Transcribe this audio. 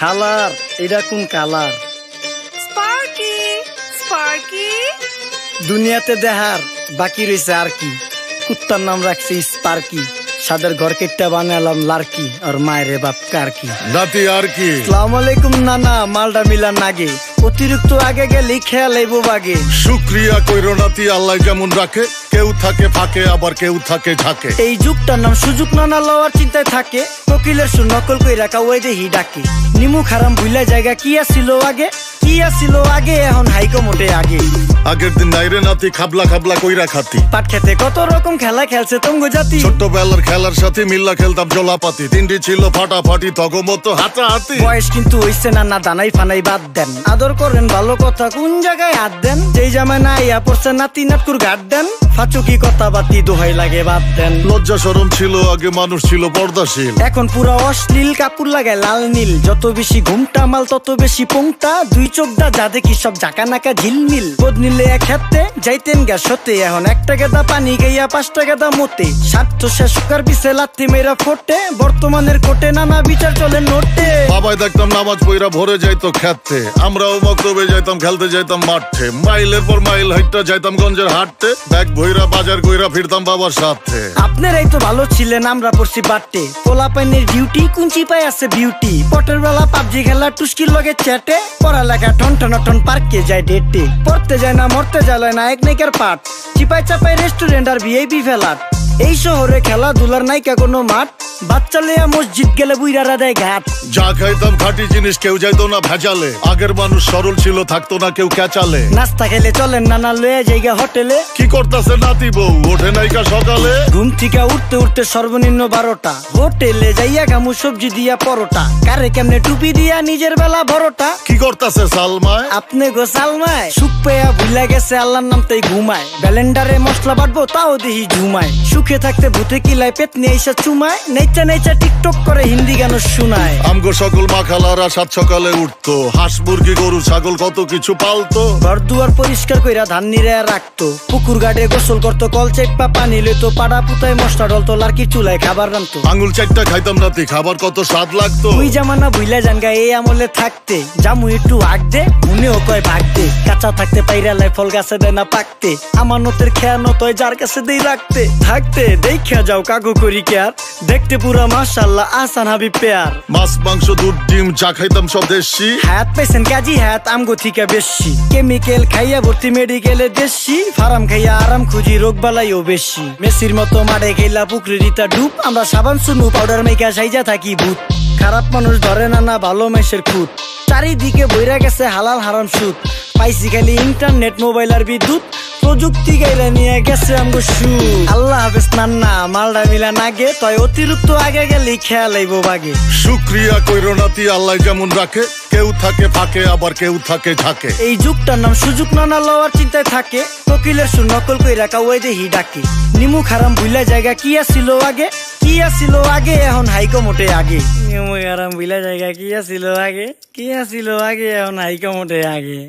হালার এটা কোন কালার? স্পার্কি স্পার্কি দুনিয়াতে দেহার বাকি রয়েছে আর কি। কুত্তার নাম রাখছি স্পার্কি, সাদের ঘর কেটটা বানালাম লার্কি, আর মায়ের বাপ কারকি। নাতি আর কি? আসসালামু আলাইকুম নানা, মালডা মিলা নাগে, অতিরিক্ত আগে গেলে খেয়াল আইবো বাগে। শুক্রিয়া কইরো নাতি, আল্লাহ যেমন রাখে, কেউ থাকে ফাঁকে আবার কেউ থাকে ঝাঁকে। এই যুগটার নাম সুযোগ নানা লওয়ার চিন্তায় থাকে, কোকিলের সুর নকল কই রাখা ওই দেহি ডাকে। নিমু খারাম ভুলা জায়গা কি আসিল আগে, কি আসিল আগে, এখন হাইকো মোটে আগে। আগের দিন নাইরে নাতি খাবলা খাবলা কইরা খাতি, পাট খেতে কত রকম খেলা খেলছে তঙ্গ জাতি। ছোট্টবেলার খেলার সাথে মিল্লা খেলতাম জলাপাতি, তিনটি ছিল ফাটাফাটি তগমতো হাতাহাতি। বয়স কিন্তু হইছে না দানাই ফানাই বাদ দেন, আদর করেন ভালো কথা কোন জায়গায় হাত দেন। যেই জামায় না ইয়া পড়ছে নাতি নাটকুর ঘাট দেন, ফাচুকি কথা বাতি দোহাই লাগে বাদ দেন। লজ্জা শরম ছিল আগে, মানুষ ছিল পর্দাশীল, এখন পুরো অশ্লীল, কাপড় লাগায় লাল নীল। যত বেশি ঘুমটা মাল তত বেশি পোংটা, দুই চোখ দা যা দেখি সব জাকা নাকা ঝিলমিল। বোধ নিলে এক হাতে যাইতেন গ্যাস হতে, এখন একটা গেদা পানি গাইয়া 5টা গেদা মতে। স্বার্থ শেষ কার পিছে লাথি মেয়েরা ফোটে, বর্তমানের কোটে নানা বিচার চলে নোটে। বাবাই দেখতাম নামাজ পইরা ভরে যাইতো খেতে, আমরাও মক্তবে যাইতাম, খেলতে যাইতাম মাঠে। মাইলের পর মাইল হাইটটা যাইতাম গঞ্জের হাটতে, ব্যাগ ভইরা বাজার কইরা ফিরতাম বাবার সাথে। আপনারাই তো ভালো ছিলেন, আমরা পড়ছি বাটে। পোলা পাইনের ডিউটি কুঞ্চি পাই আছে বিউটি, পটের বেলা পাবজি খেলা টুস্কির লগে চ্যাটে। পড়ালেখা টন টন টন পার্কে যায় ডেটে, পড়তে যায় না মরতে যায় না এক নাইকার পাট। চিপাই চাপাই রেস্টুরেন্ট আর ভিআইপি ফেলাট, এই শহরে খেলাধুলার নাইকা কোনো মাঠ। বাচ্চা লেয়া মসজিদ গেলে বুইরারা দেয় ঘাট। যা খাইতাম খাঁটি জিনিস, কেউ যাইতো না ভেজালে। আগের মানুষ সরল ছিল, থাকতো না কেউ ক্যাচালে। নাস্তা খেলে চলেন নানা লয়ে জায়গা হোটেলে। কি করতেছে নাতি বউ, ওঠে নাইকা সকালে। ঘুম থেকে উঠতে উঠতে সর্বনিম্ন 12টা, হোটেলে যাইয়া গামু সবজি দিয়া পরোটা। কারে কেমনে টুপি দিয়া নিজের বেলা বড়টা। কি করতেছে সালমায়? আপনি গো সালমায় সুখ পেয়া ভুলা গেছে আল্লাহর নাম তাই ঘুমায়। ব্যালেন্ডারে মশলা বাটবো তাও দেহি ঝুমায়। সুখে থাকতে ভূতে কিলায় পেট নিয়ে এসে চুমায়। নেচা নেচা টিকটক করে হিন্দি গান শোনায়। আমগো সকল মাখালারা সাত সকালে উঠতো, হাঁস মুরগি গরু ছাগল কত কিছু পালতো। ঘর দুয়ার পরিষ্কার কইরা ধান নিরে রাখতো, পুকুর গাড়ে গোসল করতো, কল চেপা পানি লইতো। পাড়া পুতায় মশলা ডলতো, লার্কি চুলায় খাবার রান্তো। আঙুল চারটা খাইতাম নাতি, খাবার কত স্বাদ লাগতো। ওই জামানা ভুইলা জানগা এই আমলে থাকতে, জামু একটু আগ দে মনেও কয় ভাগ দে। কাঁচা থাকতে পাইরালায় ফল গাছে দেয় না পাকতে, আমানতের খেয়ানত হয় যার কাছে দেই রাখতে। থাকতে দেখা যাও কাগু করি কেয়ার, দেখতে পুরা মাশাআল্লাহ আসান হাবি পেয়ার। মাছ মাংস দুধ ডিম যা খাইতাম সব দেশি, হাত পেছেন কাজী হাত আমগো থিকা বেশি। কেমিক্যাল খাইয়া ভর্তি মেডিকেলে দেশি, ফার্ম খাইয়া আরাম খুঁজি রোগ বালাইও বেশি। মেসির মতো মাঠে গেলা পুকুরে রিতা ডুব, আমরা সাবান সুনু পাউডার মেকা সাইজা থাকি ভূত। খারাপ মানুষ ধরে না ভালো মেসের খুঁত, চারিদিকে বইরা গেছে হালাল হারাম সুদ। পাইছি খালি ইন্টারনেট মোবাইল আর বিদ্যুৎ, প্রযুক্তি গাইলা নিয়ে গেছে আমগো সু। আল্লাহ হাফেজ নান্না, মালডা মিলা নাগে, তয় অতিরিক্ত আগে গেলে খেয়াল আইবো বাগে। শুক্রিয়া কইরো নাতি, আল্লাহ যেমন রাখে, কেউ থাকে ফাঁকে আবার কেউ থাকে ঝাঁকে। এই যুগটার নাম সুযোগ নানা লওয়ার চিন্তায় থাকে, কোকিলের সুর নকল কই রাখা ওই দেহি ডাকে। নিমু খারাম ভুলা জায়গা কি আসিল আগে, কি আসিল আগে, এখন হাইকো মোটে আগে। নিমু খারাম ভুলা জায়গা কি আসিল আগে, কি আসিল আগে, এখন হাইকো মোটে আগে।